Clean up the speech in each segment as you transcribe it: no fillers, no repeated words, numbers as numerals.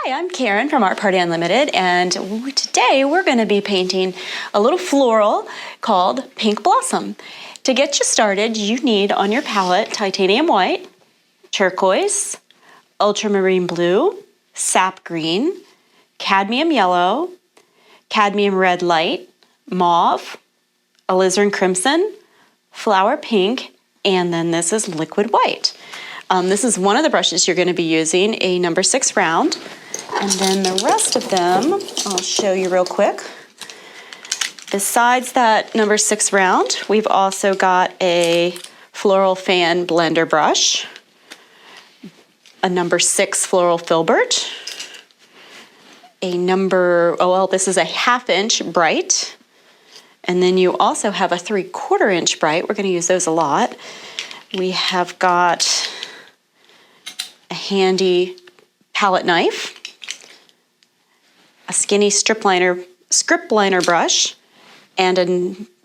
Hi, I'm Karen from Art Party Unlimited, and today we're going to be painting a little floral called Pink Blossom. To get you started, you need on your palette titanium white, turquoise, ultramarine blue, sap green, cadmium yellow, cadmium red light, mauve, alizarin crimson, flower pink, and then this is liquid white. This is one of the brushes you're going to be using, a number 6 round. And then the rest of them, I'll show you real quick. Besides that number 6 round, we've also got a floral fan blender brush, a number 6 floral filbert, a this is a 1/2 inch bright. And then you also have a 3/4 inch bright. We're going to use those a lot. We have got a handy palette knife, a skinny script liner brush, and a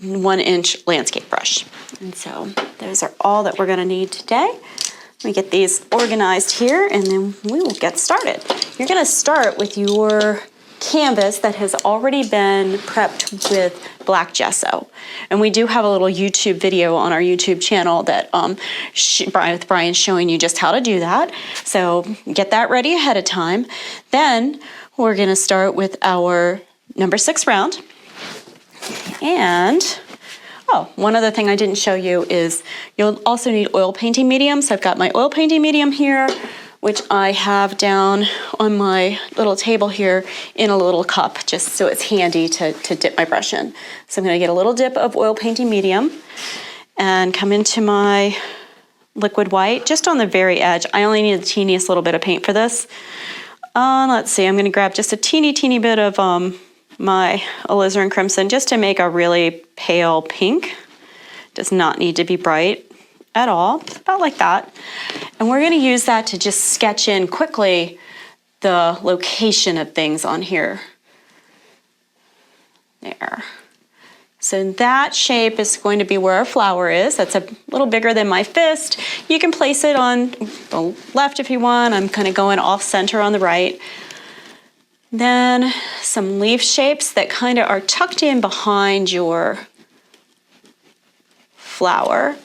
1 inch landscape brush. And so those are all that we're going to need today. Let me get these organized here and then we will get started. You're going to start with your canvas that has already been prepped with black gesso. And we do have a little YouTube video on our YouTube channel that with Brian showing you just how to do that. So get that ready ahead of time. Then we're going to start with our number 6 round. And one other thing I didn't show you is you'll also need oil painting medium. So I've got my oil painting medium here, which I have down on my little table here in a little cup, just so it's handy to dip my brush in. So I'm gonna get a little dip of oil painting medium and come into my liquid white, just on the very edge. I only need the teeniest little bit of paint for this. Let's see, I'm gonna grab just a teeny bit of my alizarin crimson just to make a really pale pink. Does not need to be bright at all, about like that. And we're gonna use that to just sketch in quickly the location of things on here. There. So that shape is going to be where our flower is. That's a little bigger than my fist. You can place it on the left if you want. I'm kind of going off center on the right. Then some leaf shapes that kind of are tucked in behind your flower.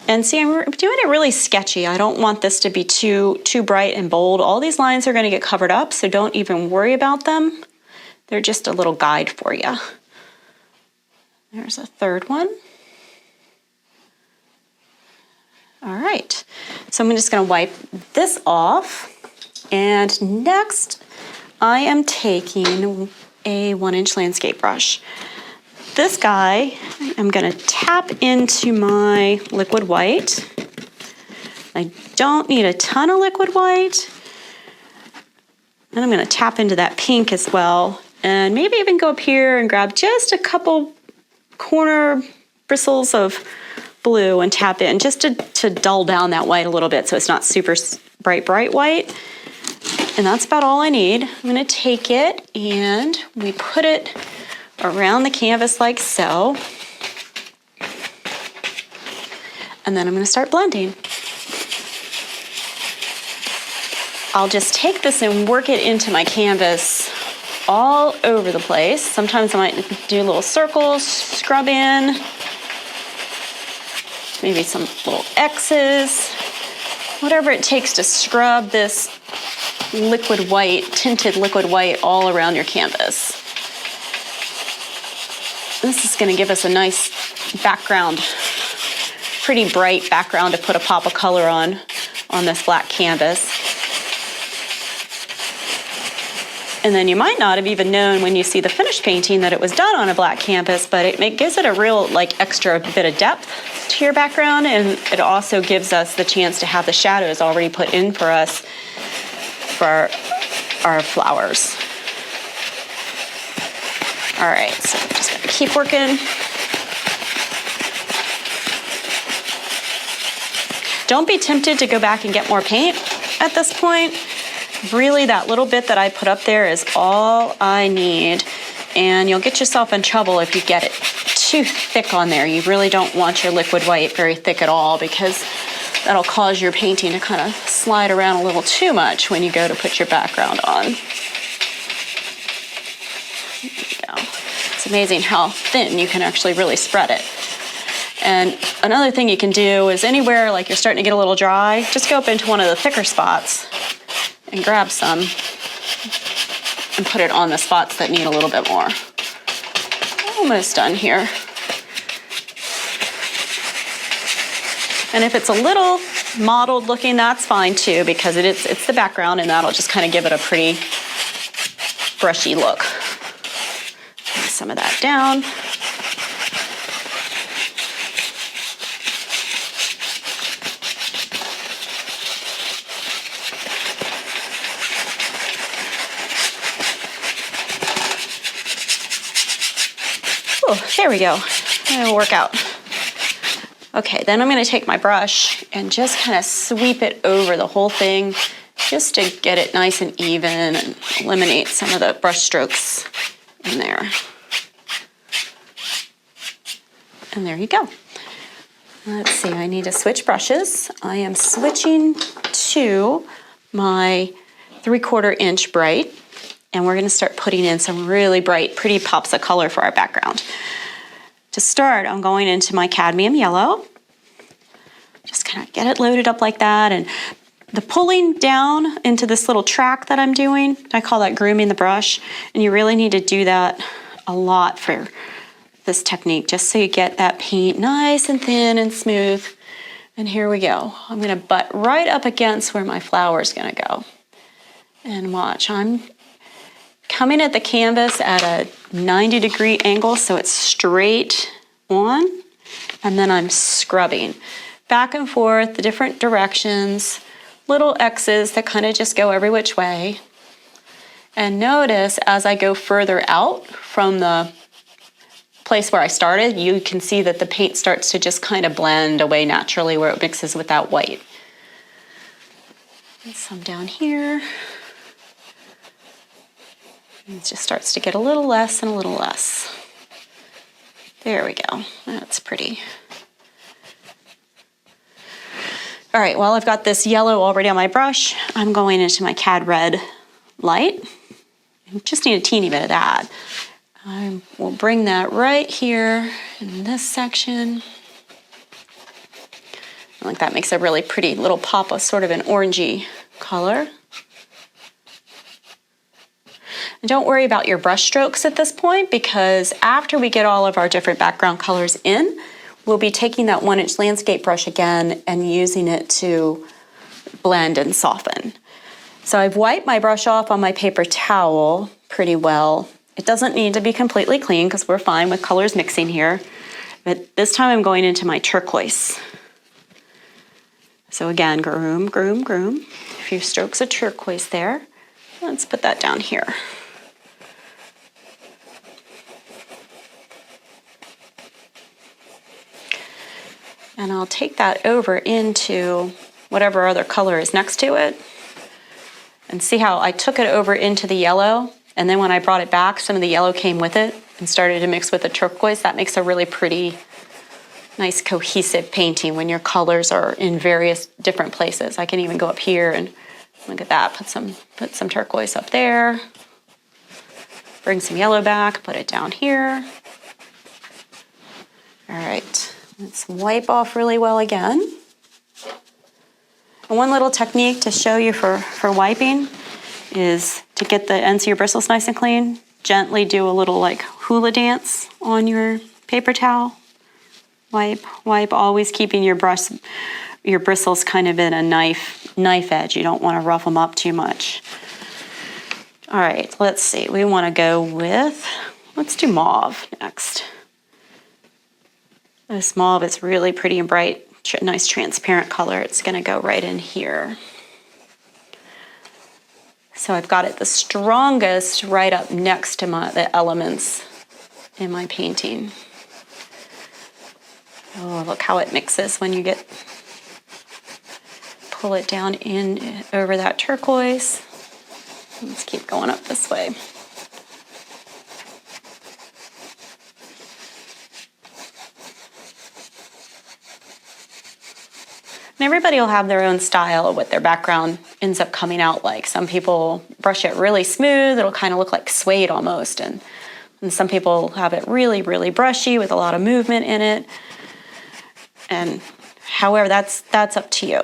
And see, I'm doing it really sketchy. I don't want this to be too bright and bold. All these lines are going to get covered up, so don't even worry about them. They're just a little guide for you. There's a third one. All right, so I'm just going to wipe this off. And next, I am taking a 1 inch landscape brush. This guy, I'm gonna tap into my liquid white. I don't need a ton of liquid white. And I'm gonna tap into that pink as well. And maybe even go up here and grab just a couple corner bristles of blue and tap in just to dull down that white a little bit so it's not super bright white. And that's about all I need. I'm gonna take it and we put it around the canvas like so. And then I'm going to start blending. I'll just take this and work it into my canvas all over the place. Sometimes I might do little circles, scrub in, maybe some little X's, whatever it takes to scrub this liquid white, tinted liquid white all around your canvas. This is going to give us a nice background, pretty bright background to put a pop of color on this black canvas. And then you might not have even known when you see the finished painting that it was done on a black canvas, but it gives it a real extra bit of depth to your background, and it also gives us the chance to have the shadows already put in for us for our flowers. All right, so I'm just gonna keep working. Don't be tempted to go back and get more paint at this point. Really, that little bit that I put up there is all I need. And you'll get yourself in trouble if you get it too thick on there. You really don't want your liquid white very thick at all because That'll cause your painting to kind of slide around a little too much when you go to put your background on. There you go. It's amazing how thin you can actually really spread it. And another thing you can do is anywhere like you're starting to get a little dry, just go up into one of the thicker spots and grab some and put it on the spots that need a little bit more. Almost done here. And if it's a little mottled looking, that's fine too, because it's the background and that'll just kind of give it a pretty brushy look. Put some of that down. Oh, there we go. It'll work out. Okay, then I'm going to take my brush and just kind of sweep it over the whole thing just to get it nice and even and eliminate some of the brush strokes in there. And there you go. Let's see, I need to switch brushes. I am switching to my 3/4 inch bright, and we're going to start putting in some really bright, pretty pops of color for our background. To start, I'm going into my cadmium yellow. Just kind of get it loaded up like that. And the pulling down into this little track that I'm doing, I call that grooming the brush. And you really need to do that a lot for this technique, just so you get that paint nice and thin and smooth. And here we go. I'm going to butt right up against where my flower is going to go. And watch, I'm coming at the canvas at a 90-degree angle, so it's straight on, and then I'm scrubbing back and forth, the different directions, little X's that kind of just go every which way. And notice as I go further out from the place where I started, you can see that the paint starts to just kind of blend away naturally where it mixes with that white. And some down here. It just starts to get a little less and a little less. There we go. That's pretty. All right, well, I've got this yellow already on my brush. I'm going into my Cad Red light. I just need a teeny bit of that. I will bring that right here in this section. I think that makes a really pretty little pop of sort of an orangey color. And don't worry about your brush strokes at this point, because after we get all of our different background colors in, we'll be taking that 1-inch landscape brush again and using it to blend and soften. So I've wiped my brush off on my paper towel pretty well. It doesn't need to be completely clean because we're fine with colors mixing here. But this time I'm going into my turquoise. So again, groom, groom, groom. A few strokes of turquoise there. Let's put that down here. And I'll take that over into whatever other color is next to it. And see how I took it over into the yellow, and then when I brought it back, some of the yellow came with it and started to mix with the turquoise. That makes a really pretty, nice cohesive painting when your colors are in various different places. I can even go up here and look at that, put some turquoise up there, bring some yellow back, put it down here. All right, let's wipe off really well again. And one little technique to show you for wiping is to get the ends of your bristles nice and clean. Gently do a little like hula dance on your paper towel. Wipe, wipe, always keeping your bristles kind of in a knife edge. You don't want to rough them up too much. All right, let's see. We want to go with, let's do mauve next. This mauve is really pretty and bright, nice transparent color. It's going to go right in here. So I've got it the strongest right up next to the elements in my painting. Oh, look how it mixes when you pull it down in over that turquoise. Let's keep going up this way. And everybody will have their own style of what their background ends up coming out like. Some people brush it really smooth, it'll kind of look like suede almost, and some people have it really, really brushy with a lot of movement in it. And however, that's up to you.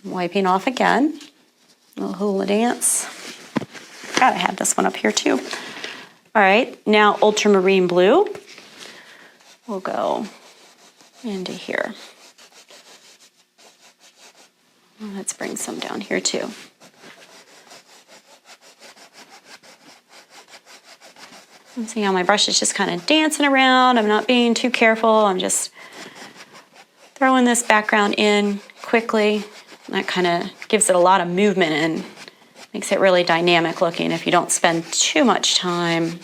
I'm wiping off again. A little hula dance. Gotta have this one up here too. All right, now Ultramarine Blue. We'll go into here. Let's bring some down here too. And see how my brush is just kind of dancing around. I'm not being too careful. I'm just throwing this background in quickly. That kind of gives it a lot of movement and makes it really dynamic looking if you don't spend too much time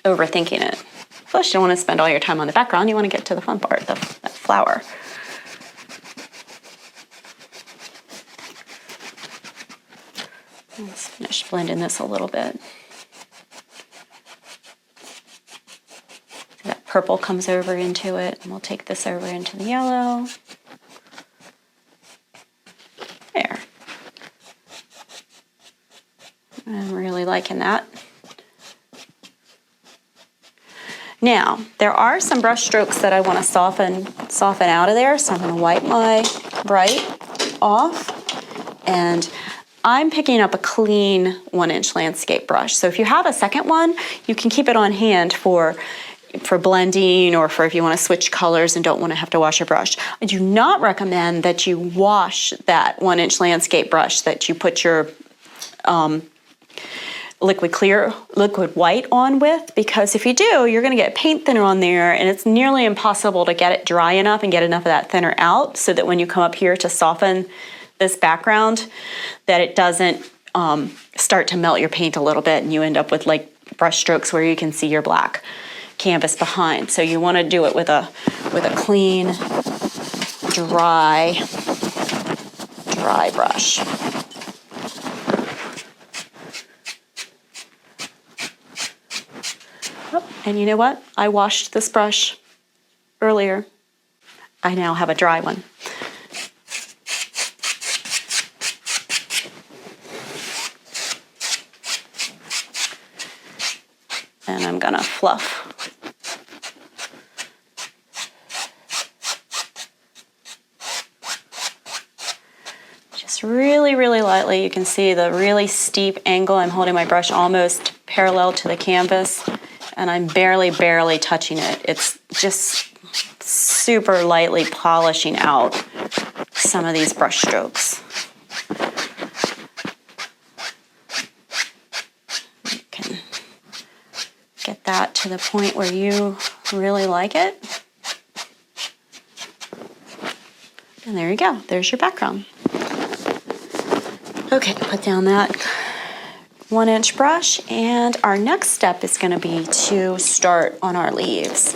overthinking it. Plus, you don't want to spend all your time on the background. You want to get to the fun part, that flower. Let's finish blending this a little bit. So that purple comes over into it, and we'll take this over into the yellow. There. I'm really liking that. Now, there are some brush strokes that I want to soften out of there, so I'm going to wipe my Bright off, and I'm picking up a clean 1-inch landscape brush. So if you have a second one, you can keep it on hand for blending or for if you want to switch colors and don't want to have to wash your brush. I do not recommend that you wash that 1-inch landscape brush that you put your liquid white on with, because if you do, you're going to get paint thinner on there, and it's nearly impossible to get it dry enough and get enough of that thinner out so that when you come up here to soften this background, that it doesn't start to melt your paint a little bit and you end up with like brush strokes where you can see your black canvas behind. So you want to do it with a clean, dry brush. And you know what? I washed this brush earlier. I now have a dry one. And I'm gonna fluff. Just really, really lightly. You can see the really steep angle. I'm holding my brush almost parallel to the canvas, and I'm barely touching it. It's just super lightly polishing out some of these brush strokes. You can get that to the point where you really like it. And there you go, there's your background. Okay, put down that 1-inch brush, and our next step is going to be to start on our leaves.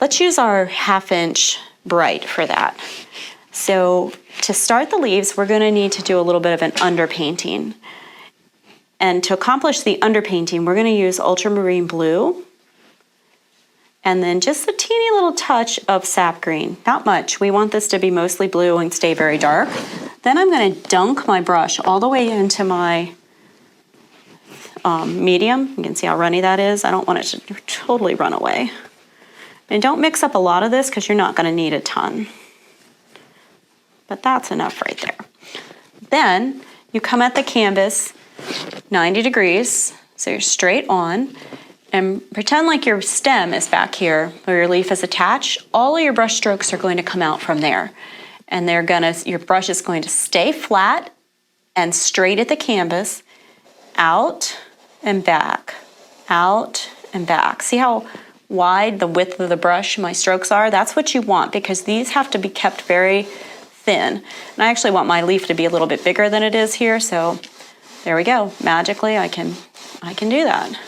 Let's use our 1/2-inch Bright for that. So to start the leaves, we're going to need to do a little bit of an underpainting. And to accomplish the underpainting, we're going to use Ultramarine Blue, and then just a teeny little touch of sap green. Not much. We want this to be mostly blue and stay very dark. Then I'm going to dunk my brush all the way into my medium. You can see how runny that is. I don't want it to totally run away. And don't mix up a lot of this because you're not going to need a ton. But that's enough right there. Then you come at the canvas 90 degrees, so you're straight on, and pretend like your stem is back here where your leaf is attached. All of your brush strokes are going to come out from there. And your brush is going to stay flat and straight at the canvas, out and back, out and back. See how wide the width of the brush my strokes are? That's what you want, because these have to be kept very thin. And I actually want my leaf to be a little bit bigger than it is here, so there we go. Magically, I can do that.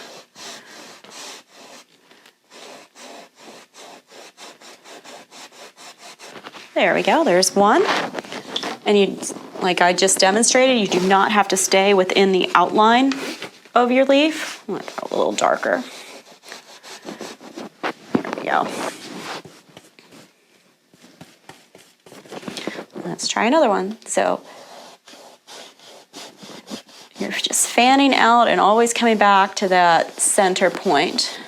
There we go, there's one. And you, like I just demonstrated, you do not have to stay within the outline of your leaf. I'm gonna go a little darker. There we go. Let's try another one. So you're just fanning out and always coming back to that center point.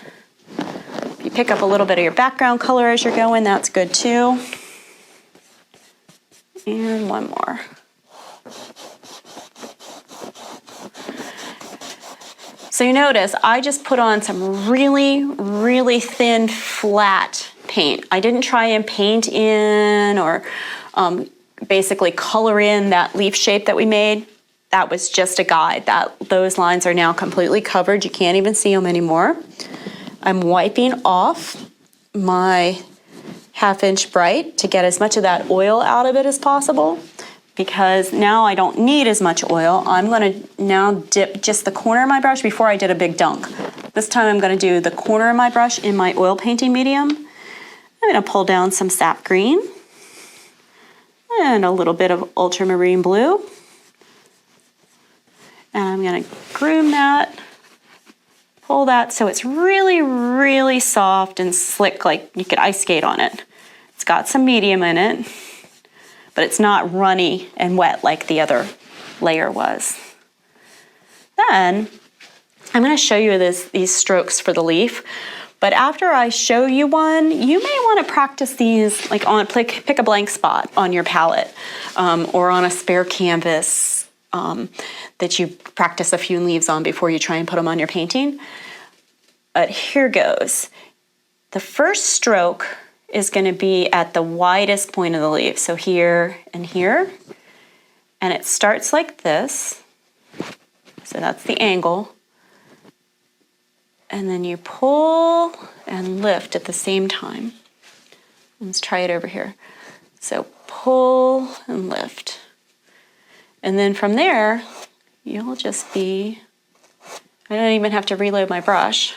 If you pick up a little bit of your background color as you're going, that's good too. And one more. So you notice I just put on some really, really thin, flat paint. I didn't try and paint in or basically color in that leaf shape that we made. That was just a guide. Those lines are now completely covered. You can't even see them anymore. I'm wiping off my 1/2" Bright to get as much of that oil out of it as possible, because now I don't need as much oil. I'm going to now dip just the corner of my brush before I did a big dunk. This time I'm going to do the corner of my brush in my oil painting medium. I'm going to pull down some sap green and a little bit of ultramarine blue. And I'm going to groom that, pull that so it's really, really soft and slick, like you could ice skate on it. It's got some medium in it, but it's not runny and wet like the other layer was. Then I'm going to show you these strokes for the leaf, but after I show you one, you may want to practice these like pick a blank spot on your palette or on a spare canvas that you practice a few leaves on before you try and put them on your painting. But here goes. The first stroke is going to be at the widest point of the leaf, so here and here, and it starts like this, so that's the angle, and then you pull and lift at the same time. Let's try it over here. So pull and lift, and then from there you'll just be, I don't even have to reload my brush,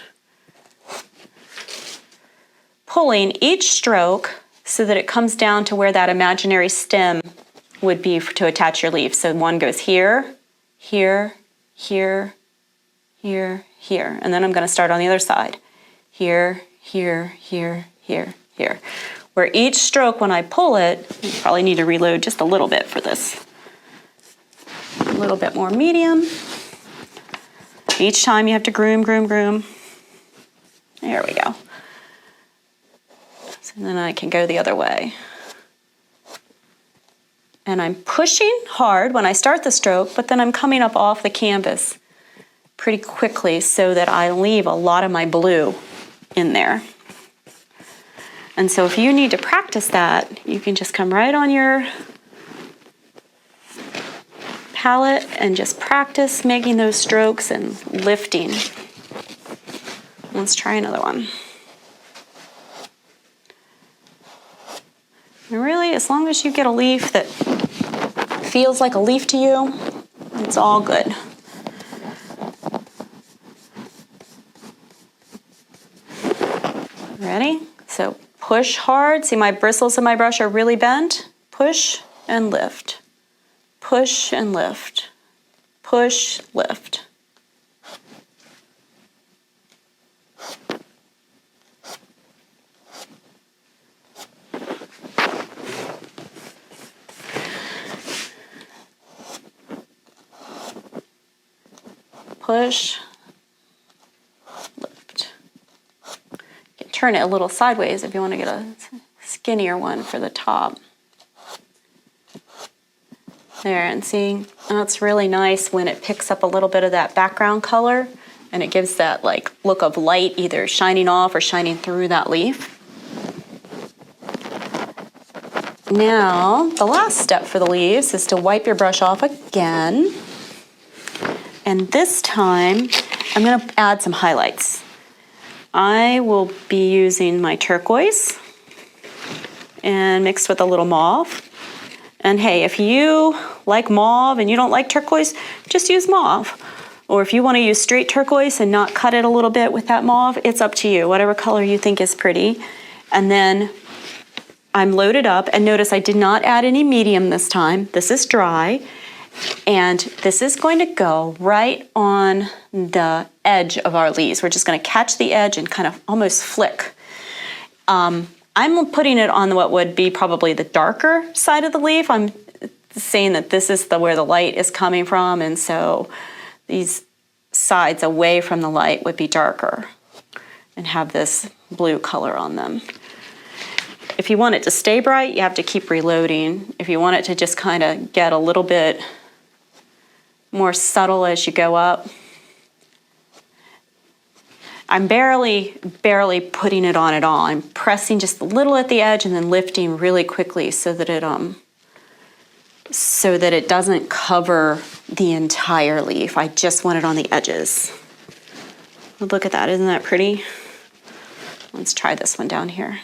pulling each stroke so that it comes down to where that imaginary stem would be to attach your leaf. So one goes here, here, here, here, here. And then I'm going to start on the other side. Here, here, here, here, here. Where each stroke, when I pull it, you probably need to reload just a little bit for this. A little bit more medium. Each time you have to groom, groom, groom. There we go. And then I can go the other way. And I'm pushing hard when I start the stroke, but then I'm coming up off the canvas pretty quickly so that I leave a lot of my blue in there. And so if you need to practice that, you can just come right on your palette and just practice making those strokes and lifting. Let's try another one. And really, as long as you get a leaf that feels like a leaf to you, it's all good. Ready? So push hard. See, my bristles in my brush are really bent. Push and lift. Push and lift. Push, lift. Push, lift. You can turn it a little sideways if you want to get a skinnier one for the top. There, and see, that's really nice when it picks up a little bit of that background color and it gives that like look of light either shining off or shining through that leaf. Now, the last step for the leaves is to wipe your brush off again. And this time, I'm going to add some highlights. I will be using my turquoise and mixed with a little mauve. And hey, if you like mauve and you don't like turquoise, just use mauve. Or if you want to use straight turquoise and not cut it a little bit with that mauve, it's up to you, whatever color you think is pretty. And then I'm loaded up, and notice I did not add any medium this time. This is dry. And this is going to go right on the edge of our leaves. We're just going to catch the edge and kind of almost flick. I'm putting it on what would be probably the darker side of the leaf. saying that this is where the light is coming from, and so these sides away from the light would be darker and have this blue color on them. If you want it to stay bright, you have to keep reloading. If you want it to just kind of get a little bit more subtle as you go up, I'm barely putting it on at all. I'm pressing just a little at the edge and then lifting really quickly so that it doesn't cover the entire leaf. I just want it on the edges. Look at that, isn't that pretty? Let's try this one down here.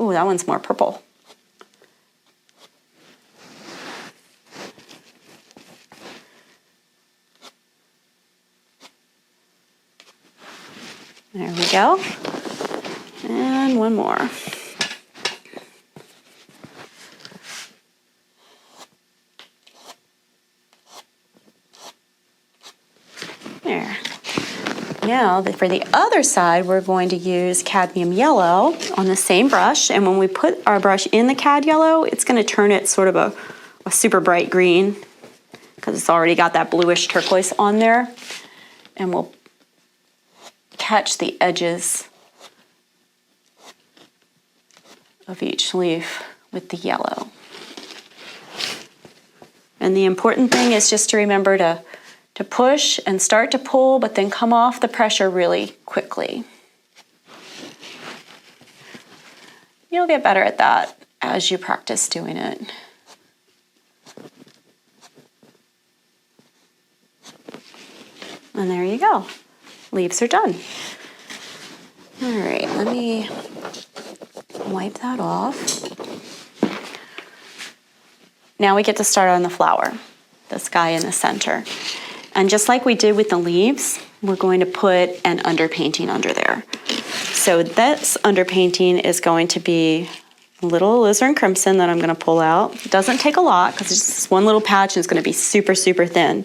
Ooh, that one's more purple. There we go. And one more. There. Now, for the other side, we're going to use cadmium yellow on the same brush. And when we put our brush in the cad yellow, it's going to turn it sort of a super bright green because it's already got that bluish turquoise on there. And we'll catch the edges of each leaf with the yellow. And the important thing is just to remember to push and start to pull, but then come off the pressure really quickly. You'll get better at that as you practice doing it. And there you go. Leaves are done. All right, let me wipe that off. Now we get to start on the flower, this guy in the center. And just like we did with the leaves, we're going to put an underpainting under there. So this underpainting is going to be a little alizarin crimson that I'm going to pull out. It doesn't take a lot because it's just one little patch and it's going to be super, super thin.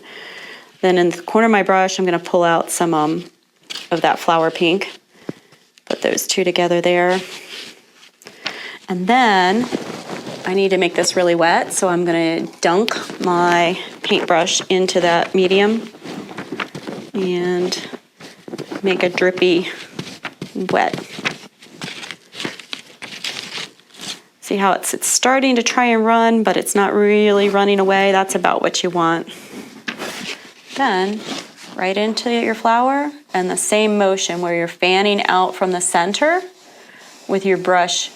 Then in the corner of my brush, I'm going to pull out some of that flower pink. Put those two together there. And then I need to make this really wet, so I'm going to dunk my paintbrush into that medium and make a drippy wet. See how it's starting to try and run, but it's not really running away. That's about what you want. Then right into your flower, and the same motion where you're fanning out from the center with your brush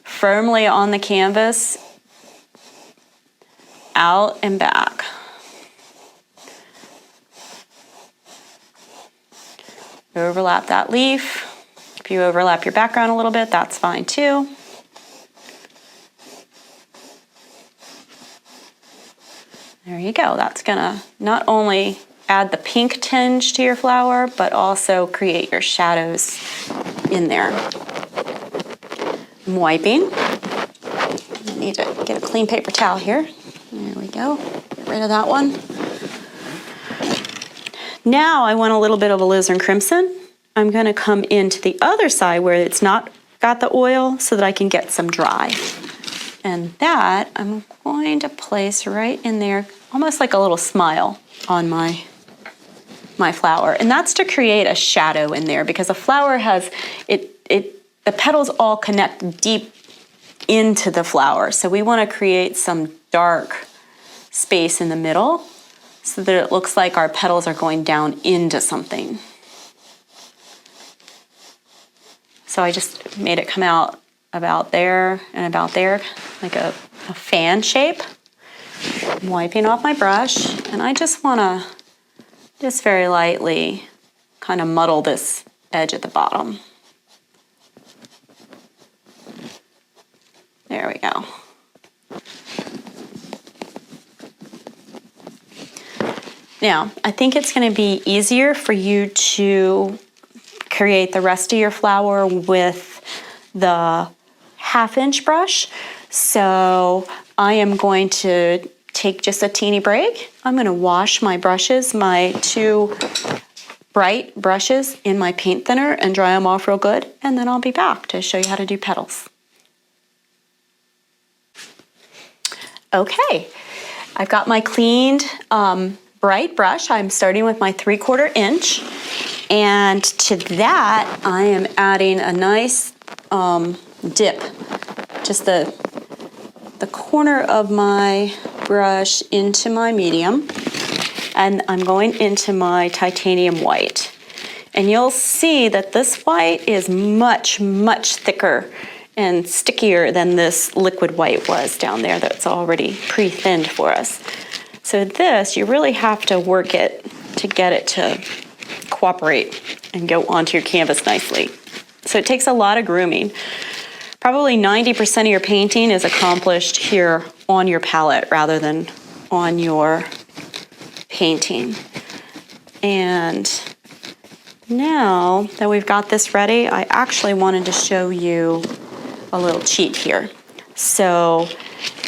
firmly on the canvas, out and back. Overlap that leaf. If you overlap your background a little bit, that's fine too. There you go. That's gonna not only add the pink tinge to your flower, but also create your shadows in there. I'm wiping. I need to get a clean paper towel here. There we go. Get rid of that one. Now I want a little bit of alizarin crimson. I'm going to come into the other side where it's not got the oil so that I can get some dry. And that I'm going to place right in there, almost like a little smile on my flower. And that's to create a shadow in there because a flower has, the petals all connect deep into the flower. So we want to create some dark space in the middle so that it looks like our petals are going down into something. So I just made it come out about there and about there, like a fan shape. I'm wiping off my brush, and I just want to just very lightly kind of muddle this edge at the bottom. There we go. Now, I think it's going to be easier for you to create the rest of your flower with the 1/2-inch brush. So I am going to take just a teeny break. I'm going to wash my brushes, my 2 bright brushes in my paint thinner and dry them off real good, and then I'll be back to show you how to do petals. Okay, I've got my cleaned bright brush. I'm starting with my 3/4 inch. And to that, I am adding a nice dip, just the corner of my brush into my medium. And I'm going into my titanium white. And you'll see that this white is much, much thicker and stickier than this liquid white was down there that's already pre-thinned for us. So this, you really have to work it to get it to cooperate and go onto your canvas nicely. So it takes a lot of grooming. Probably 90% of your painting is accomplished here on your palette rather than on your painting. And now that we've got this ready, I actually wanted to show you a little cheat here. So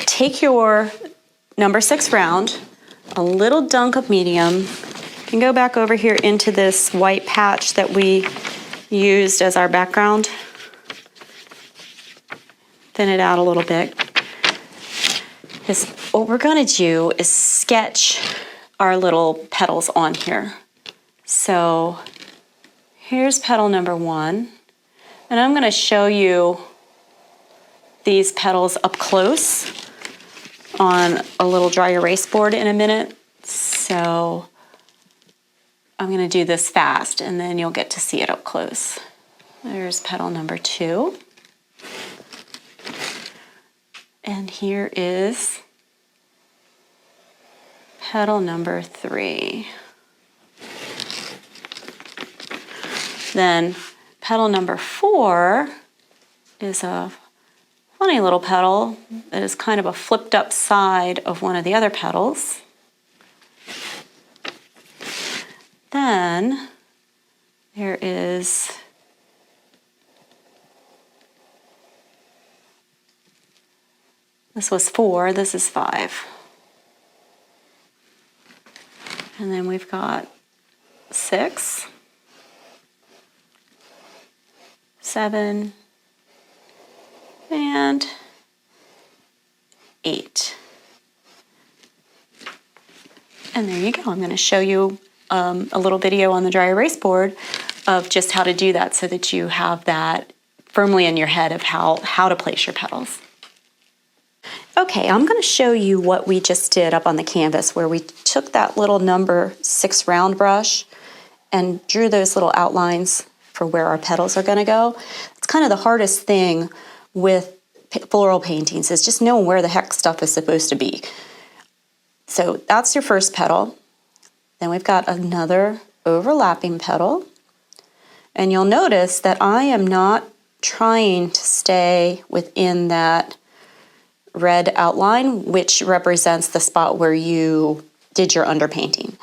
take your number 6 round, a little dunk of medium, and go back over here into this white patch that we used as our background. Thin it out a little bit. Because what we're going to do is sketch our little petals on here. So here's petal number 1, and I'm going to show you these petals up close on a little dry erase board in a minute. So I'm going to do this fast, and then you'll get to see it up close. There's petal number 2. And here is petal number 3. Then petal number 4 is a funny little petal that is kind of a flipped up side of one of the other petals. Then there is this was 4, this is 5. And then we've got 6, 7, and 8. And there you go. I'm going to show you a little video on the dry erase board of just how to do that so that you have that firmly in your head of how to place your petals. Okay, I'm going to show you what we just did up on the canvas where we took that little number 6 round brush and drew those little outlines for where our petals are going to go. It's kind of the hardest thing with floral paintings is just knowing where the heck stuff is supposed to be. So that's your first petal. Then we've got another overlapping petal. And you'll notice that I am not trying to stay within that red outline, which represents the spot where you did your underpainting.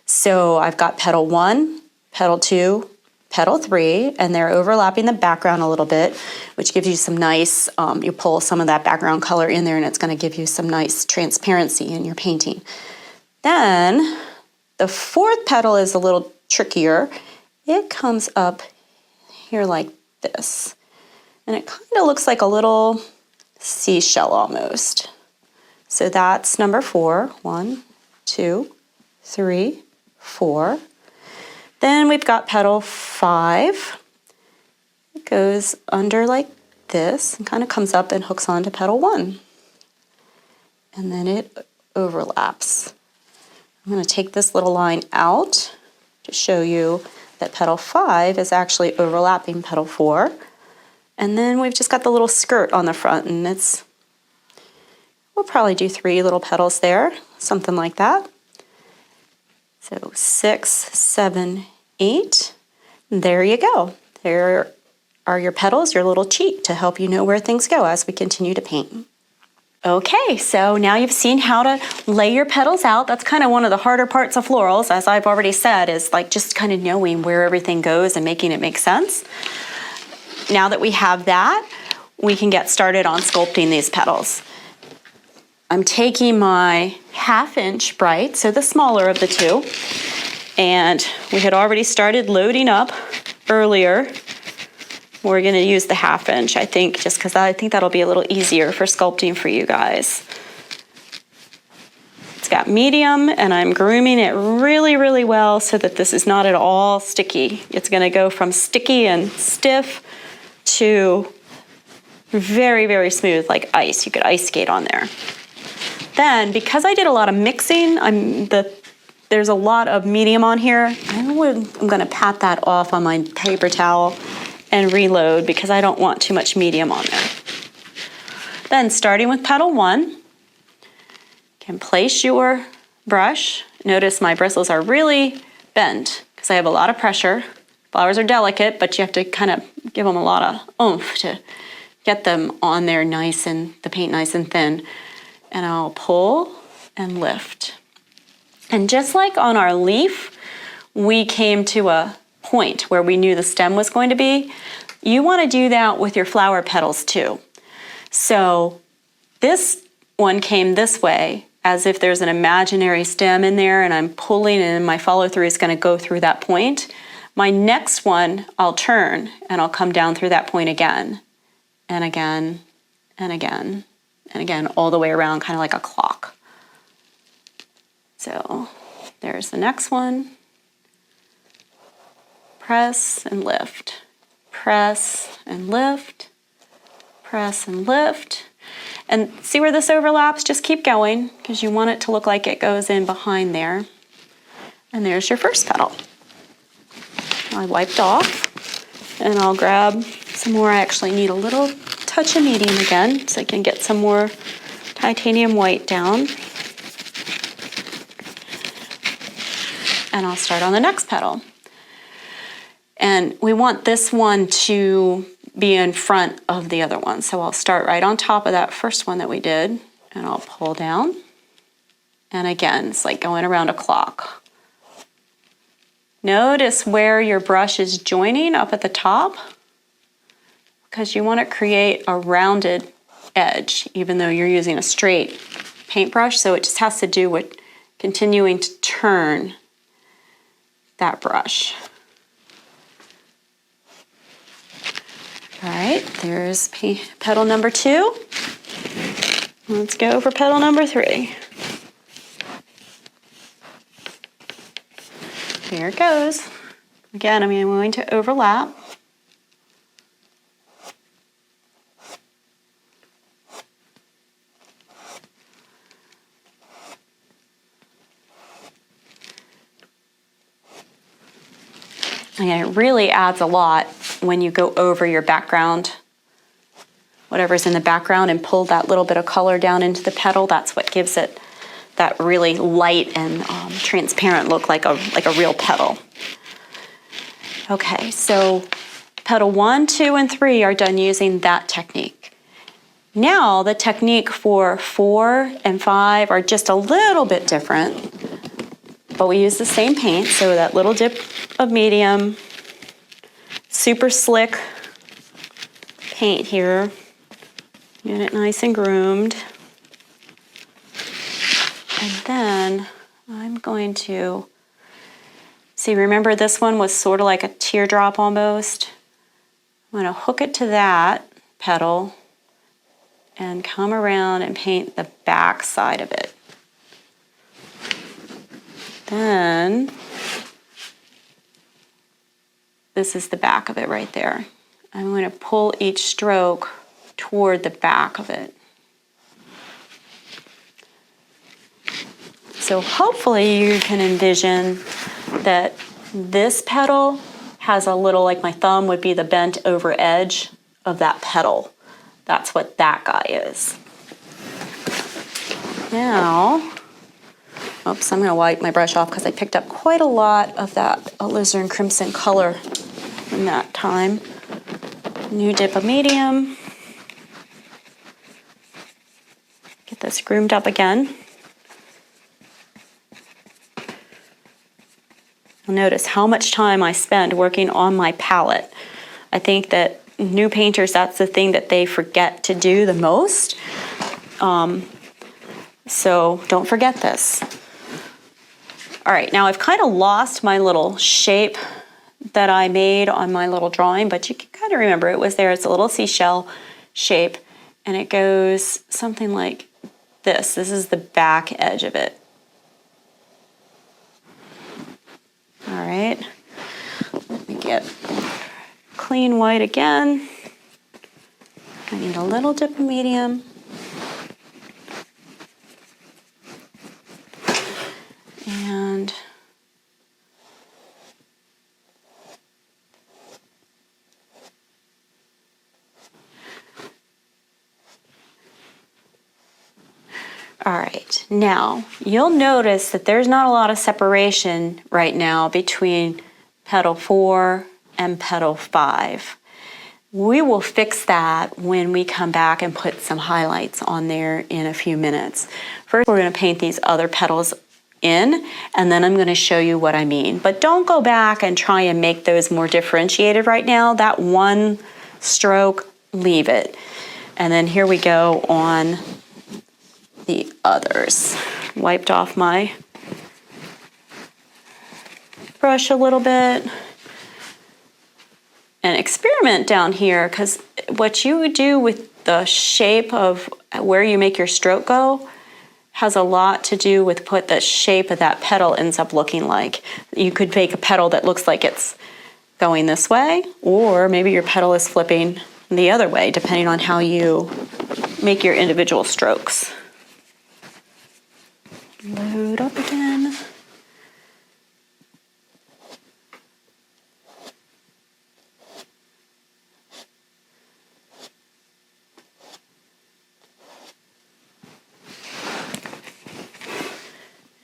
So I've got petal 1, petal 2, petal 3, and they're overlapping the background a little bit, which gives you some nice, you pull some of that background color in there and it's going to give you some nice transparency in your painting. Then the 4th petal is a little trickier. It comes up here like this, and it kind of looks like a little seashell almost. So that's number 4. 1, 2, 3, 4. Then we've got petal 5. It goes under like this and kind of comes up and hooks onto petal 1. And then it overlaps. I'm going to take this little line out to show you that petal 5 is actually overlapping petal 4. And then we've just got the little skirt on the front, and we'll probably do 3 little petals there, something like that. So 6, 7, 8. There you go. There are your petals, your little cheat to help you know where things go as we continue to paint. Okay, so now you've seen how to lay your petals out. That's kind of one of the harder parts of florals, as I've already said, is like just kind of knowing where everything goes and making it make sense. Now that we have that, we can get started on sculpting these petals. I'm taking my 1/2 inch bright, so the smaller of the two, and we had already started loading up earlier. We're going to use the 1/2 inch, I think, just because I think that'll be a little easier for sculpting for you guys. got medium, and I'm grooming it really, really well so that this is not at all sticky. It's gonna go from sticky and stiff to very, very smooth, like ice. You could ice skate on there. Then, because I did a lot of mixing, there's a lot of medium on here. I'm gonna pat that off on my paper towel and reload because I don't want too much medium on there. Then, starting with petal 1, you can place your brush. Notice my bristles are really bent because I have a lot of pressure. Flowers are delicate, but you have to kind of give them a lot of oomph to get them on there nice and the paint nice and thin. And I'll pull and lift. And just like on our leaf, we came to a point where we knew the stem was going to be. You want to do that with your flower petals too. So this one came this way, as if there's an imaginary stem in there and I'm pulling and my follow through is going to go through that point. My next one, I'll turn and I'll come down through that point again and again and again and again, all the way around, kind of like a clock. So there's the next one. Press and lift, press and lift, press and lift. And see where this overlaps? Just keep going because you want it to look like it goes in behind there. And there's your first petal. I wiped off and I'll grab some more. I actually need a little touch of medium again so I can get some more titanium white down. And I'll start on the next petal. And we want this one to be in front of the other one. So I'll start right on top of that first one that we did, and I'll pull down. And again, it's like going around a clock. Notice where your brush is joining up at the top, because you want to create a rounded edge, even though you're using a straight paintbrush. So it just has to do with continuing to turn that brush. All right, there's petal number 2. Let's go for petal number 3. There it goes. Again, I'm going to overlap. And it really adds a lot when you go over your background, whatever's in the background, and pull that little bit of color down into the petal. That's what gives it that really light and transparent look, like a real petal. Okay, so petal 1, 2, and 3 are done using that technique. Now the technique for 4 and 5 are just a little bit different, but we use the same paint, so that little dip of medium, super slick paint here. Get it nice and groomed. And then I'm going to, see, remember this one was sort of like a teardrop almost? I'm going to hook it to that petal and come around and paint the back side of it. Then, this is the back of it right there. I'm going to pull each stroke toward the back of it. So hopefully you can envision that this petal has a little, like my thumb would be the bent over edge of that petal. That's what that guy is. Now, oops, I'm going to wipe my brush off because I picked up quite a lot of that alizarin crimson color in that time. New dip of medium. Get this groomed up again. You'll notice how much time I spend working on my palette. I think that new painters, that's the thing that they forget to do the most. So don't forget this. All right, now I've kind of lost my little shape that I made on my little drawing, but you can kind of remember it was there. It's a little seashell shape, and it goes something like this. This is the back edge of it. get clean white again. I need a little dip of medium. And all right, now you'll notice that there's not a lot of separation right now between petal 4 and petal 5. We will fix that when we come back and put some highlights on there in a few minutes. First, we're going to paint these other petals in, and then I'm going to show you what I mean. But don't go back and try and make those more differentiated right now. That one stroke, leave it. And then here we go on the others. Wiped off my brush a little bit. And experiment down here, because what you do with the shape of where you make your stroke go has a lot to do with what the shape of that petal ends up looking like. You could make a petal that looks like it's going this way, or maybe your petal is flipping the other way, depending on how you make your individual strokes. Load up again.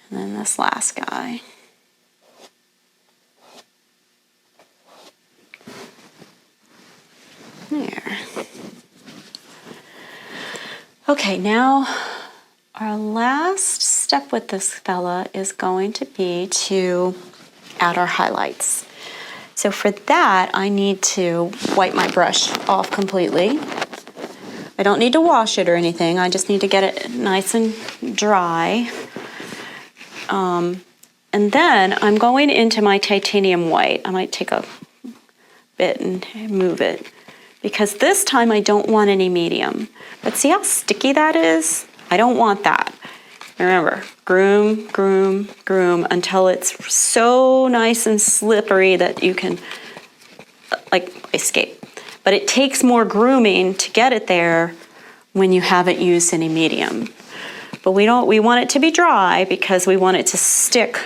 And then this last guy. There. Okay, now our last step with this fella is going to be to add our highlights. So for that, I need to wipe my brush off completely. I don't need to wash it or anything. I just need to get it nice and dry. And then I'm going into my titanium white. I might take a bit and move it, because this time I don't want any medium. But see how sticky that is? I don't want that. Remember, groom, groom, groom until it's so nice and slippery that you can like escape. But it takes more grooming to get it there when you haven't used any medium. But we want it to be dry because we want it to stick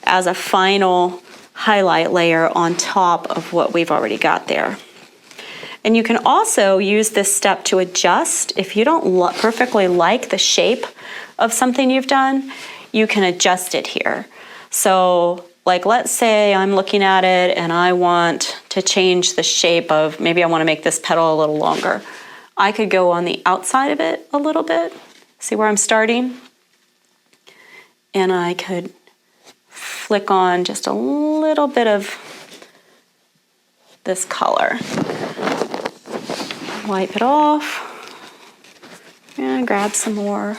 as a final highlight layer on top of what we've already got there. And you can also use this step to adjust. If you don't perfectly like the shape of something you've done, you can adjust it here. So like, let's say I'm looking at it and I want to change the shape of, maybe I want to make this petal a little longer. I could go on the outside of it a little bit. See where I'm starting? And I could flick on just a little bit of this color. Wipe it off and grab some more.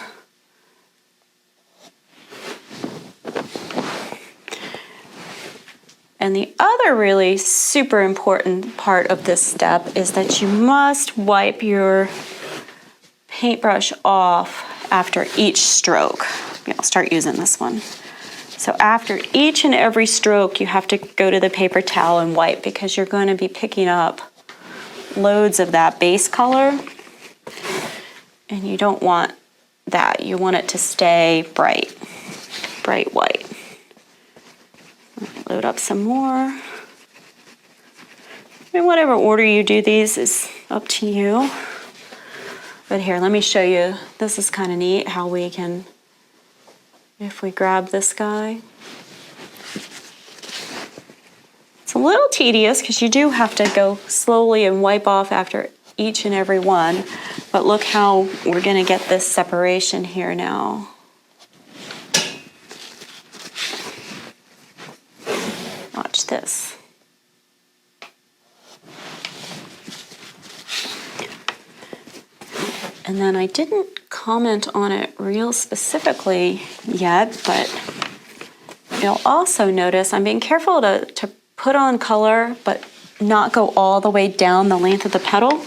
And the other really super important part of this step is that you must wipe your paintbrush off after each stroke. I'll start using this one. So after each and every stroke, you have to go to the paper towel and wipe, because you're going to be picking up loads of that base color, and you don't want that. You want it to stay bright, bright white. Load up some more. In whatever order you do these is up to you. But here, let me show you. This is kind of neat how we can, if we grab this guy. It's a little tedious because you do have to go slowly and wipe off after each and every one. But look how we're going to get this separation here now. Watch this. And then I didn't comment on it real specifically yet, but you'll also notice I'm being careful to put on color, but not go all the way down the length of the petal,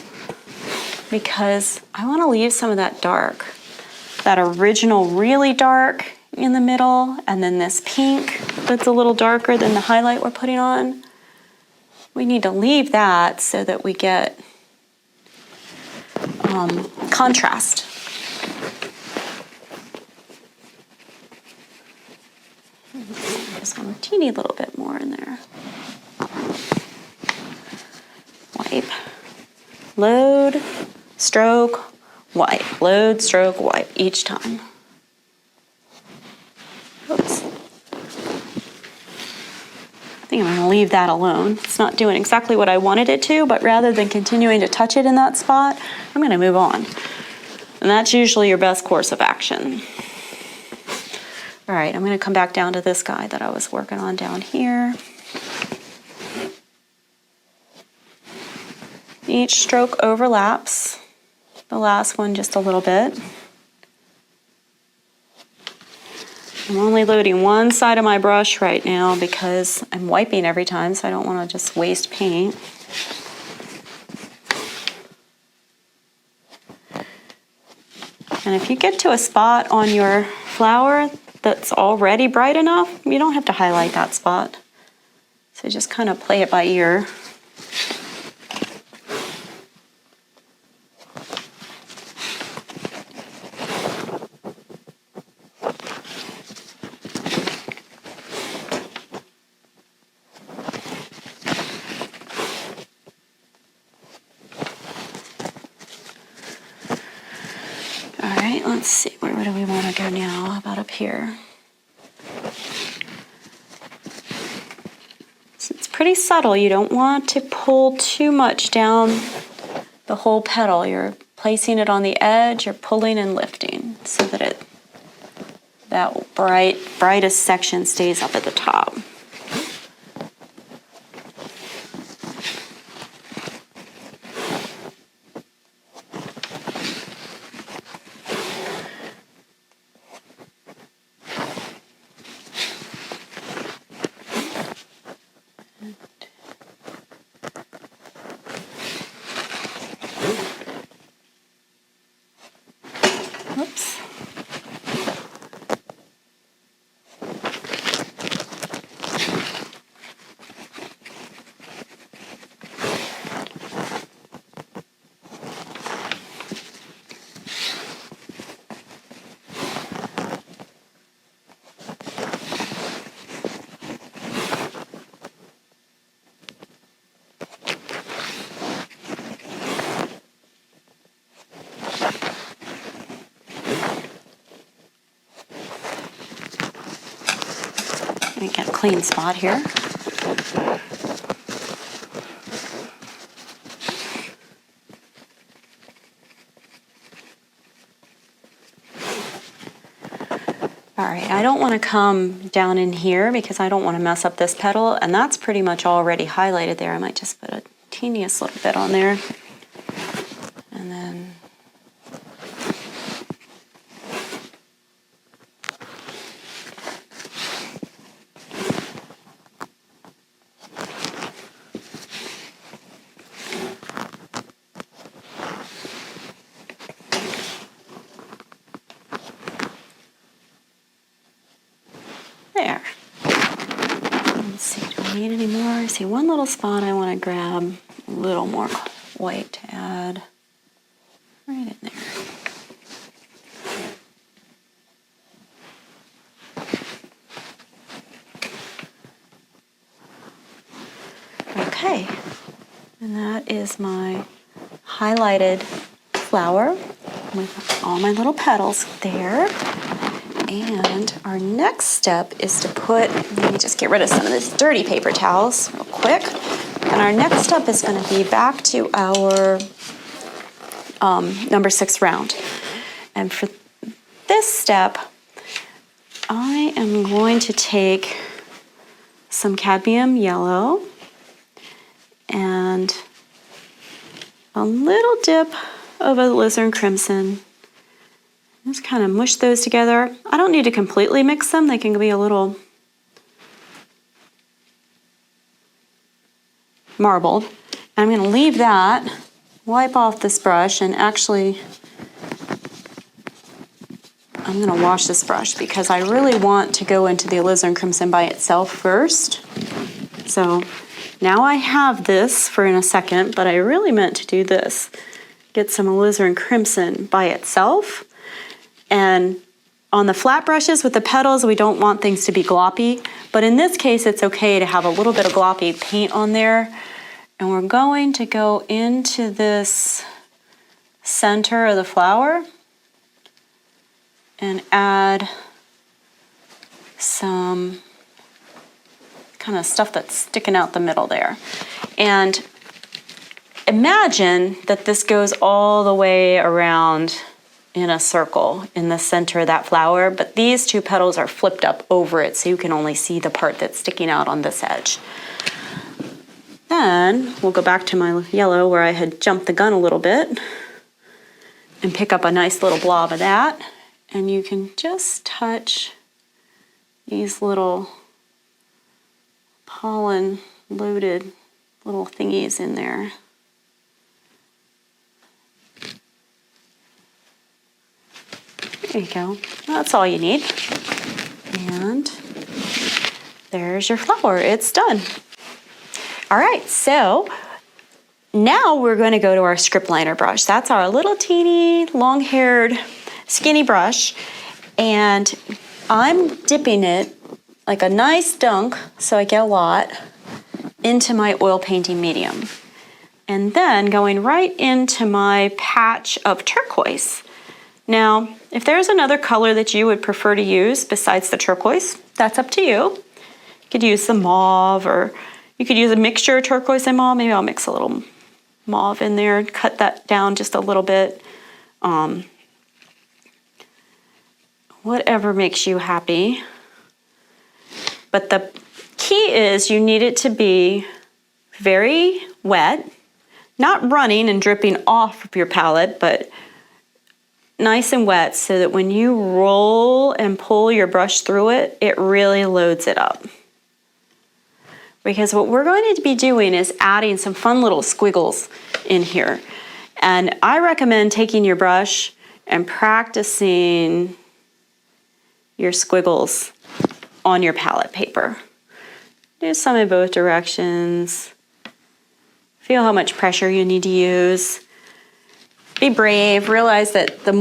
because I want to leave some of that dark, that original really dark in the middle, and then this pink that's a little darker than the highlight we're putting on. we need to leave that so that we get contrast. Just want a teeny little bit more in there. Wipe, load, stroke, wipe, load, stroke, wipe each time. Oops. I think I'm going to leave that alone. It's not doing exactly what I wanted it to, but rather than continuing to touch it in that spot, I'm going to move on. And that's usually your best course of action. All right, I'm going to come back down to this guy that I was working on down here. Each stroke overlaps the last one just a little bit. I'm only loading one side of my brush right now because I'm wiping every time, so I don't want to just waste paint. And if you get to a spot on your flower that's already bright enough, you don't have to highlight that spot. So just kind of play it by ear. Let's see, where do we want to go now? How about up here? So it's pretty subtle. You don't want to pull too much down the whole petal. You're placing it on the edge, you're pulling and lifting so that that brightest section stays up at the top. Oops. Get a clean spot here. All right, I don't want to come down in here because I don't want to mess up this petal, and that's pretty much already highlighted there. I might just put a teeniest little bit on there. And then there. Let's see, do I need any more? I see one little spot I want to grab a little more white to add right in there. Okay, and that is my highlighted flower with all my little petals there. And our next step is to let me just get rid of some of this dirty paper towels real quick. And our next step is going to be back to our number 6 round. And for this step, I am going to take some cadmium yellow and a little dip of alizarin crimson. Just kind of mush those together. I don't need to completely mix them. They can be a little marbled. I'm going to leave that, wipe off this brush, and actually I'm going to wash this brush because I really want to go into the alizarin crimson by itself first. So Now I have this for in a second, but I really meant to do this. Get some alizarin crimson by itself. And on the flat brushes with the petals, we don't want things to be gloppy, but in this case, it's okay to have a little bit of gloppy paint on there. And we're going to go into this center of the flower and add some kind of stuff that's sticking out the middle there. And imagine that this goes all the way around in a circle in the center of that flower, but these two petals are flipped up over it, so you can only see the part that's sticking out on this edge. Then we'll go back to my yellow where I had jumped the gun a little bit and pick up a nice little blob of that, and you can just touch these little pollen loaded little thingies in there. There you go. That's all you need. And there's your flower. It's done. All right, so now we're going to go to our script liner brush. That's our little teeny, long-haired, skinny brush. And I'm dipping it like a nice dunk, so I get a lot, into my oil painting medium. And then going right into my patch of turquoise. Now, if there's another color that you would prefer to use besides the turquoise, that's up to you. You could use some mauve, or you could use a mixture of turquoise and mauve. Maybe I'll mix a little mauve in there and cut that down just a little bit. Whatever makes you happy. But the key is you need it to be very wet, not running and dripping off of your palette, but nice and wet so that when you roll and pull your brush through it, it really loads it up. Because what we're going to be doing is adding some fun little squiggles in here. And I recommend taking your brush and practicing your squiggles on your palette paper. Do some in both directions. Feel how much pressure you need to use. Be brave. Realize that the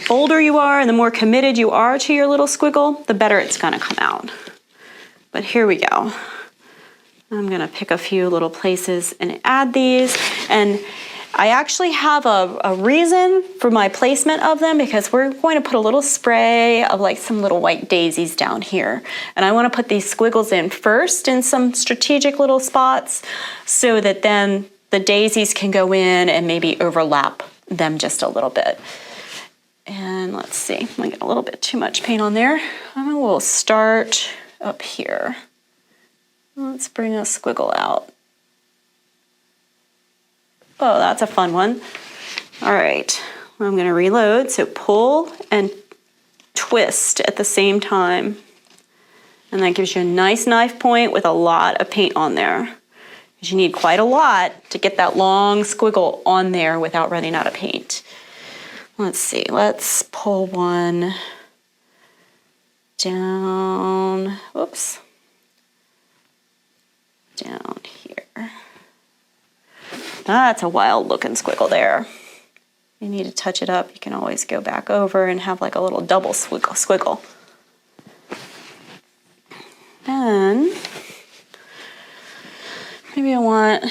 bolder you are and the more committed you are to your little squiggle, the better it's gonna come out. But here we go. I'm gonna pick a few little places and add these. And I actually have a reason for my placement of them, because we're going to put a little spray of like some little white daisies down here. And I want to put these squiggles in first in some strategic little spots so that then the daisies can go in and maybe overlap them just a little bit. And let's see, I get a little bit too much paint on there. We'll start up here. Let's bring a squiggle out. Oh, that's a fun one. All right, I'm gonna reload. So pull and twist at the same time. And that gives you a nice knife point with a lot of paint on there. Because you need quite a lot to get that long squiggle on there without running out of paint. Let's see, let's pull one down, whoops, down here. That's a wild looking squiggle there. You need to touch it up. You can always go back over and have like a little double squiggle. Then maybe I want,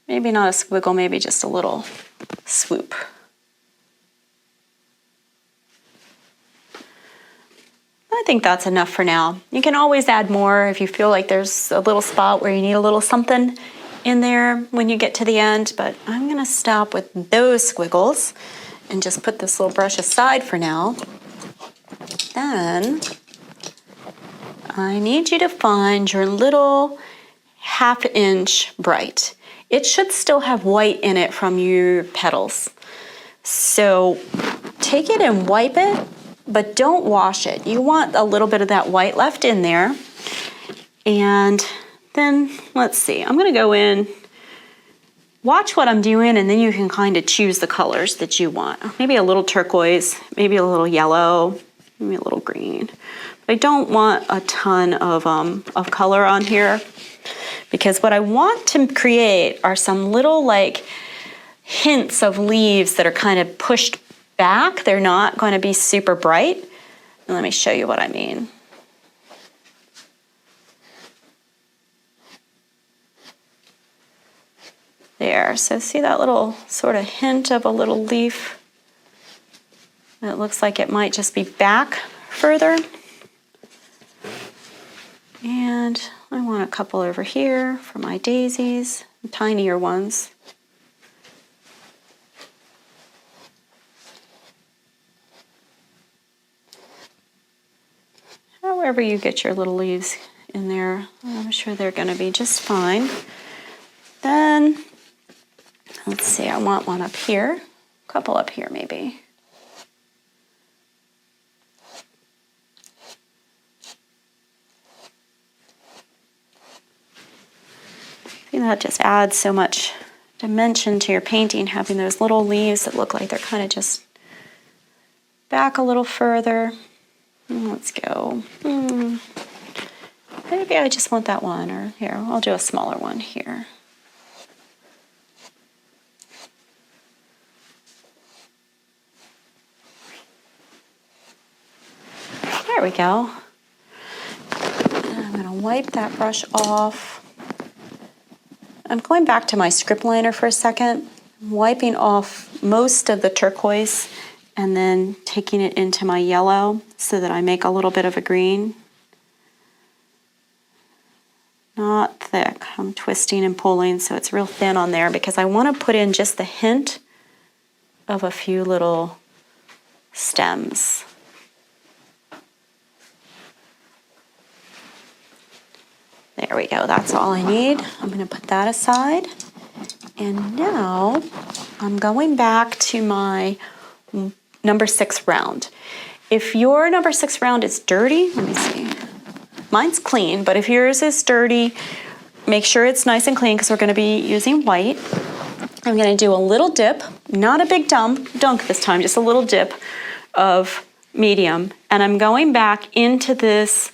maybe not a squiggle, maybe just a little swoop. I think that's enough for now. You can always add more if you feel like there's a little spot where you need a little something in there when you get to the end, but I'm gonna stop with those squiggles and just put this little brush aside for now. Then I need you to find your little 1/2 inch bright. It should still have white in it from your petals. So take it and wipe it, but don't wash it. You want a little bit of that white left in there. And then let's see, I'm gonna go in, watch what I'm doing, and then you can kind of choose the colors that you want. Maybe a little turquoise, maybe a little yellow, maybe a little green. I don't want a ton of color on here, because what I want to create are some little like hints of leaves that are kind of pushed back. They're not going to be super bright. And let me show you what I mean. There, so see that little sort of hint of a little leaf? It looks like it might just be back further. And I want a couple over here for my daisies, tinier ones. However you get your little leaves in there, I'm sure they're going to be just fine. Then, let's see, I want one up here, a couple up here maybe. See, that just adds so much dimension to your painting, having those little leaves that look like they're kind of just back a little further. Let's go. Maybe I just want that one, or here, I'll do a smaller one here. There we go. And I'm going to wipe that brush off. I'm going back to my script liner for a second, wiping off most of the turquoise and then taking it into my yellow so that I make a little bit of a green. Not thick. I'm twisting and pulling so it's real thin on there because I want to put in just the hint of a few little stems. There we go, that's all I need. I'm going to put that aside. And now I'm going back to my number 6 round. If your number 6 round is dirty, let me see. Mine's clean, but if yours is dirty, make sure it's nice and clean because we're going to be using white. I'm going to do a little dip, not a big dunk this time, just a little dip of medium. And I'm going back into this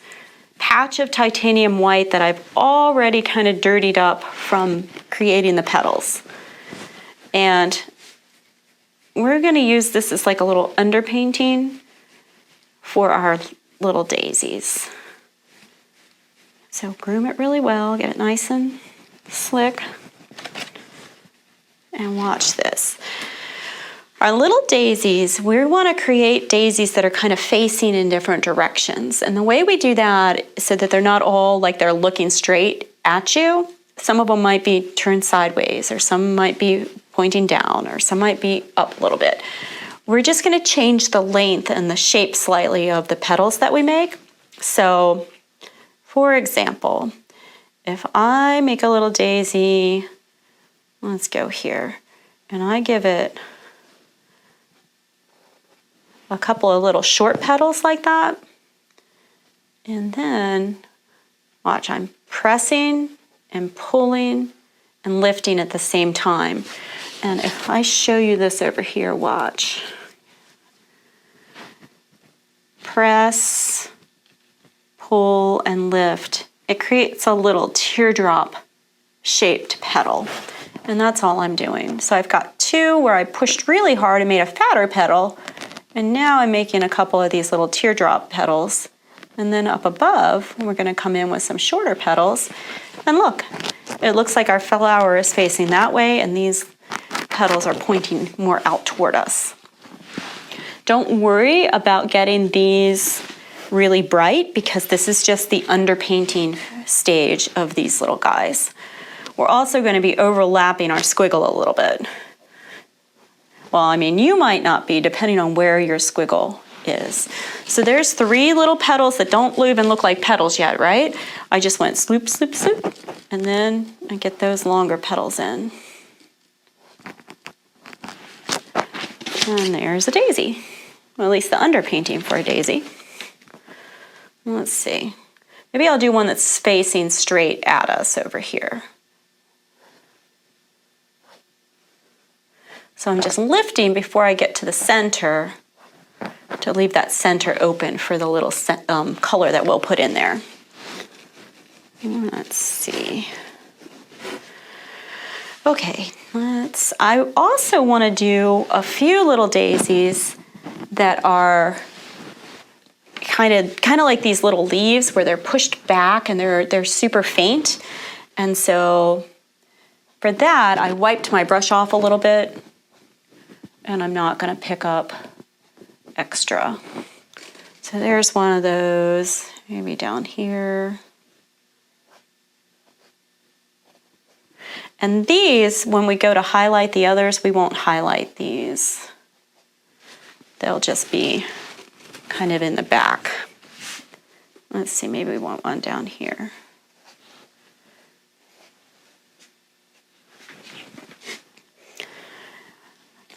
patch of titanium white that I've already kind of dirtied up from creating the petals. And we're going to use this as like a little underpainting for our little daisies. So groom it really well, get it nice and slick, and watch this. Our little daisies, we want to create daisies that are kind of facing in different directions. And the way we do that is so that they're not all like they're looking straight at you. Some of them might be turned sideways, or some might be pointing down, or some might be up a little bit. We're just going to change the length and the shape slightly of the petals that we make. So, for example, if I make a little daisy, let's go here, and I give it a couple of little short petals like that, and then watch, I'm pressing and pulling and lifting at the same time. And if I show you this over here, watch. Press, pull, and lift. It creates a little teardrop shaped petal. And that's all I'm doing. So I've got 2 where I pushed really hard and made a fatter petal. And now I'm making a couple of these little teardrop petals. And then up above, we're going to come in with some shorter petals. And look, it looks like our flower is facing that way, and these petals are pointing more out toward us. Don't worry about getting these really bright, because this is just the underpainting stage of these little guys. We're also going to be overlapping our squiggle a little bit. Well, I mean, you might not be, depending on where your squiggle is. So there's 3 little petals that don't even look like petals yet, right? I just went sloop, sloop, sloop, and then I get those longer petals in. And there's a daisy. Well, at least the underpainting for a daisy. Let's see. Maybe I'll do one that's facing straight at us over here. So I'm just lifting before I get to the center to leave that center open for the little color that we'll put in there. Let's see. Okay, I also want to do a few little daisies that are kind of like these little leaves where they're pushed back and they're super faint. And so for that, I wiped my brush off a little bit, and I'm not going to pick up extra. So there's one of those, maybe down here. And these, when we go to highlight the others, we won't highlight these. They'll just be kind of in the back. Let's see, maybe we want one down here.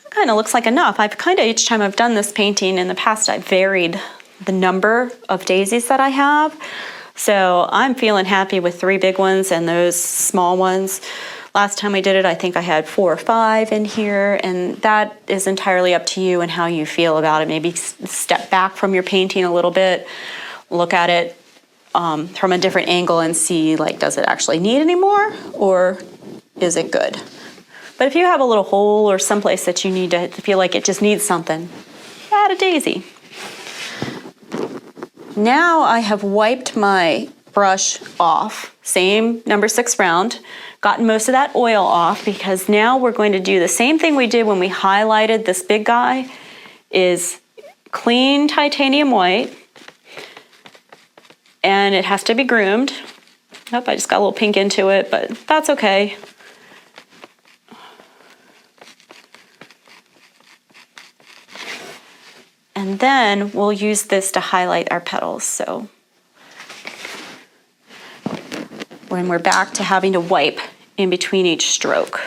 Kind of looks like enough. I've kind of, each time I've done this painting in the past, I've varied the number of daisies that I have. So I'm feeling happy with 3 big ones and those small ones. Last time I did it, I think I had 4 or 5 in here, and that is entirely up to you and how you feel about it. Maybe step back from your painting a little bit, look at it from a different angle and see, like, does it actually need any more, or is it good? But if you have a little hole or someplace that you need to feel like it just needs something, add a daisy. Now I have wiped my brush off, same number 6 round, gotten most of that oil off, because now we're going to do the same thing we did when we highlighted this big guy, is clean titanium white, and it has to be groomed. Nope, I just got a little pink into it, but that's okay. And then we'll use this to highlight our petals. So when we're back to having to wipe in between each stroke.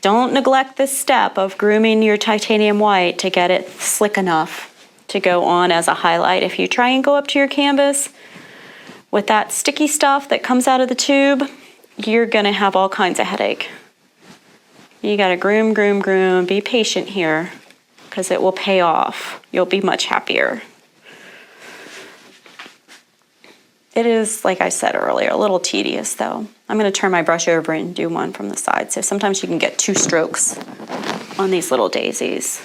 Don't neglect this step of grooming your titanium white to get it slick enough to go on as a highlight. If you try and go up to your canvas with that sticky stuff that comes out of the tube, you're gonna have all kinds of headache. You gotta groom, groom, groom. Be patient here, because it will pay off. You'll be much happier. It is, like I said earlier, a little tedious though. I'm gonna turn my brush over and do one from the side. So sometimes you can get 2 strokes on these little daisies.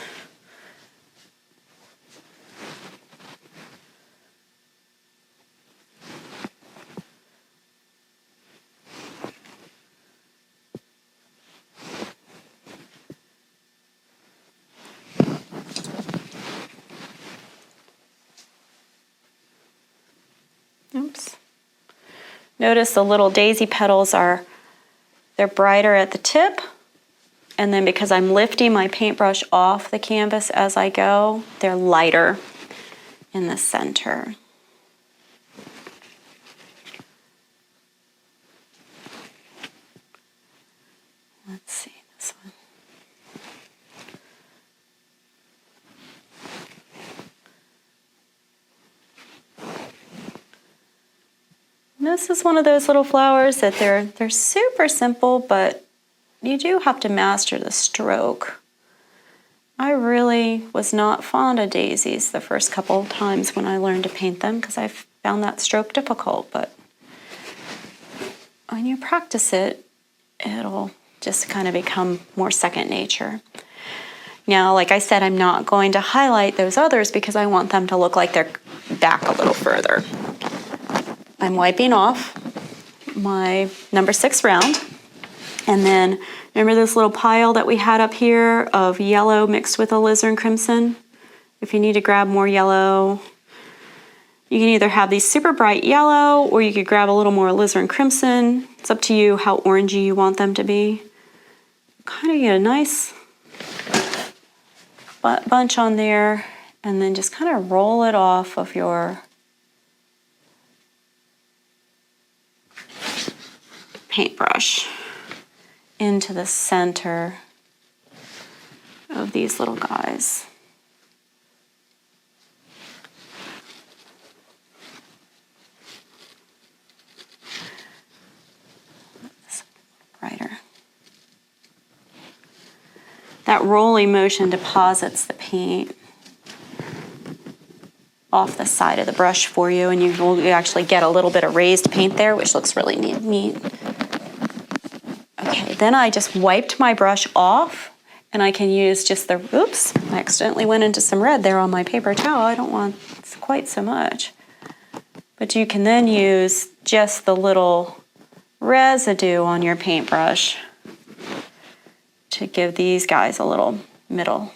Oops. Notice the little daisy petals they're brighter at the tip, and then because I'm lifting my paintbrush off the canvas as I go, they're lighter in the center. Let's see this one. This is one of those little flowers that they're super simple, but you do have to master the stroke. I really was not fond of daisies the first couple of times when I learned to paint them, because I found that stroke difficult, but when you practice it, it'll just kind of become more second nature. Now, like I said, I'm not going to highlight those others because I want them to look like they're back a little further. I'm wiping off my number 6 round, and then remember this little pile that we had up here of yellow mixed with alizarin crimson? If you need to grab more yellow, you can either have these super bright yellow, or you could grab a little more alizarin crimson. It's up to you how orangey you want them to be. Kind of get a nice bunch on there, and then just kind of roll it off of your paintbrush into the center of these little guys. that rolling motion deposits the paint off the side of the brush for you, and you will actually get a little bit of raised paint there, which looks really neat. Okay, then I just wiped my brush off, and I can use just the, oops, I accidentally went into some red there on my paper towel. I don't want quite so much. But you can then use just the little residue on your paintbrush to give these guys a little middle.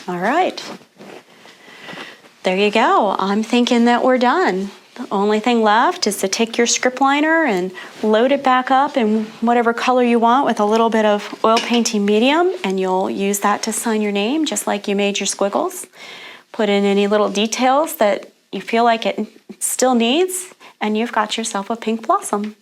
All right, there you go. I'm thinking that we're done. The only thing left is to take your script liner and load it back up in whatever color you want with a little bit of oil painting medium, and you'll use that to sign your name just like you made your squiggles. Put in any little details that you feel like it still needs, and you've got yourself a pink blossom.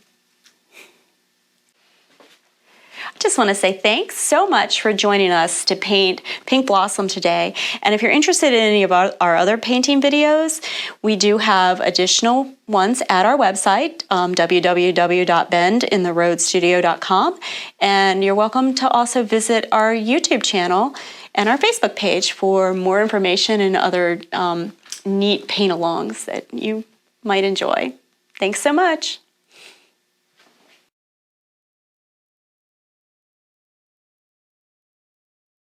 I just want to say thanks so much for joining us to paint Pink Blossom today. And if you're interested in any of our other painting videos, we do have additional ones at our website, www.bendintheroadstudio.com. And you're welcome to also visit our YouTube channel and our Facebook page for more information and other neat paint-alongs that you might enjoy. Thanks so much.